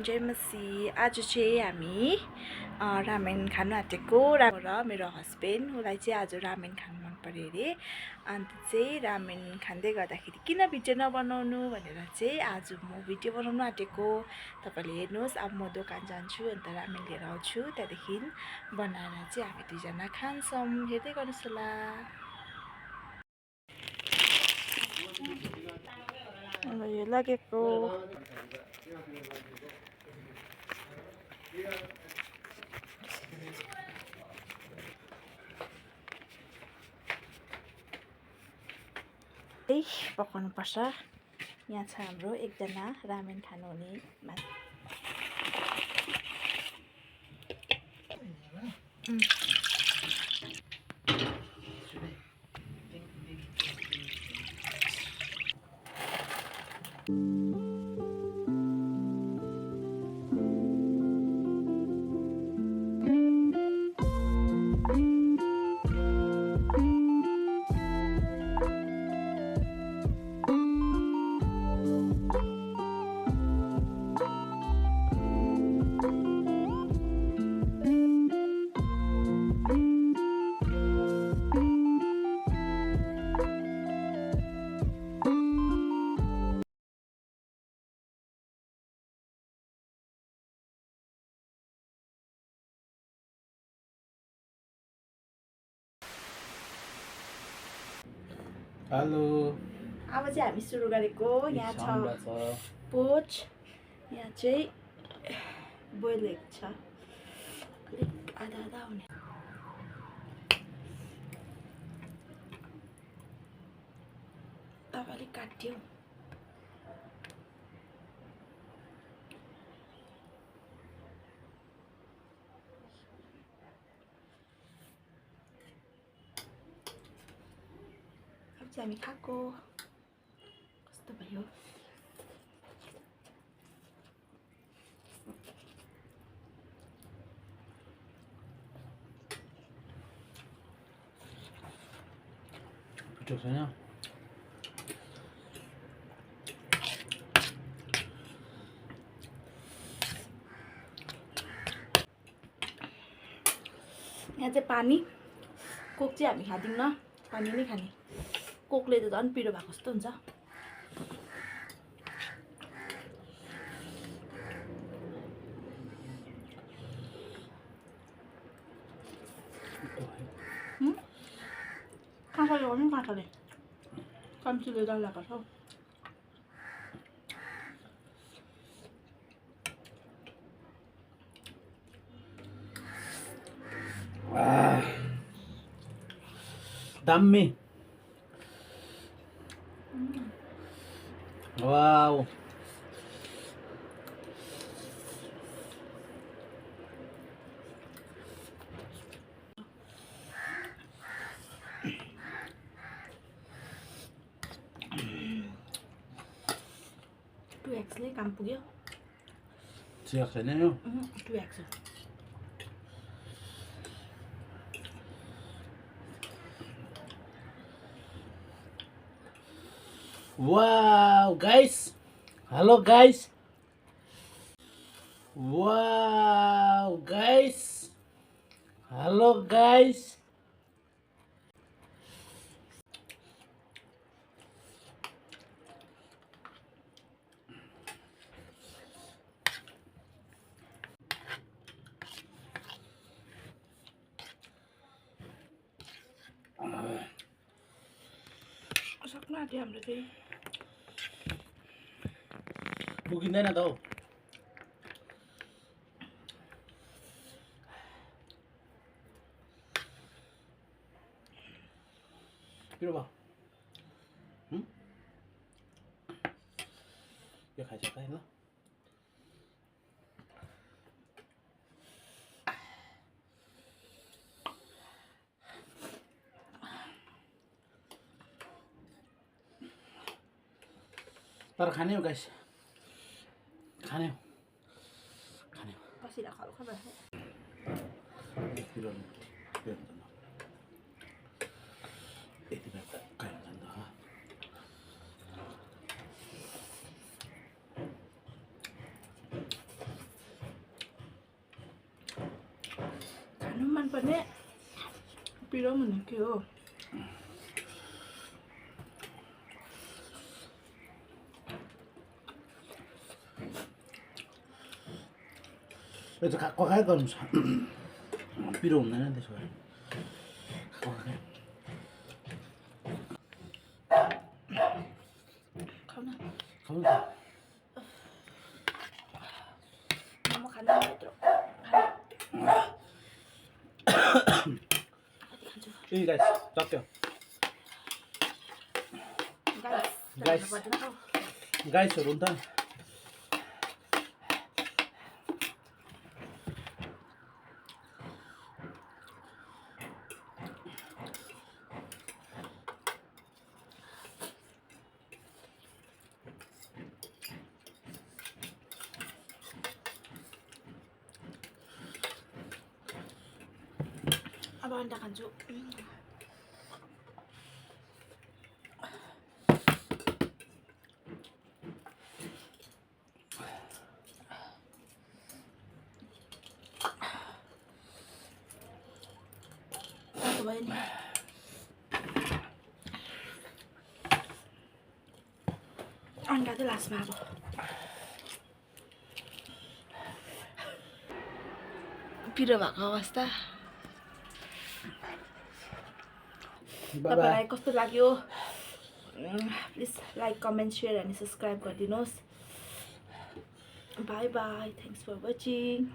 जयमसी। आज चाहिँ हामी रामेन खानु आँटेको र मेरो हस्बेन्ड उसलाई चाहिँ आज रामेन खानु मन पर्यो अरे। अन्त चाहिँ रामेन खाँदै गर्दाखेरि किन भिडियो नबनाउनु भनेर चाहिँ आज म भिडियो बनाउनु आँटेको। तपाईँले हेर्नुहोस्, अब म दोकान जान्छु अन्त रामेन लिएर आउँछु, त्यहाँदेखि बनाएर चाहिँ हामी दुईजना खान्छौँ। हेर्दै गर्नुहोस् होला। यो लगेको पकाउनु पर्छ। यहाँ छ हाम्रो एकजना रामेन खानुहुने मान्छे। हेलो, अब चाहिँ हामी सुरु गरेको। यहाँ छ पोच, यहाँ चाहिँ बोइल एग छ, अलिक आधा आधा हुने। अब अलिक काट्यो। अब चाहिँ हामी खाएको कस्तो भयो। पिठो छैन? यहाँ चाहिँ पानी, कोक चाहिँ हामी खाँदैनौँ, पानी नै खाने। कोकले त झन् पिरो भएको जस्तो हुन्छ। काँठाले गर्नु, काँठाले कम्तीले डल्ला पर्छ हौ। दामी। वाउ, टु एक्सले काम पुग्यो। चिया छैन यो? 2x। Wow, guys. Hello, guys. Wow, guys. Hello, guys. सक्नु आँट्यो हाम्रो चाहिँ। पुगिँदैन त हौ। पिरो भयो। यो खाइसक्छ है ल। तर खाने हो गाइस, खाने हो, खाने हो। पसिना खल्खल भयो। यति बेला त कहाँ जान्छ त। भने पिरो भने के हो यो त कखाइ गर्नु छ पिरो हुँदैन त्यसो भए खाउन खाउँ न मोमो खानु यत्रो ए गाइस सक्यो गाइस गाइसहरू नि त अब अन्डा खान्छु भयो नि अन्डा चाहिँ लास्टमा अब पिरो भएको अवस्था तपाईँलाई कस्तो लाग्यो प्लिज लाइक कमेन्ट सेयर अनि सब्सक्राइब गरिदिनुहोस् bye bye thanks for watching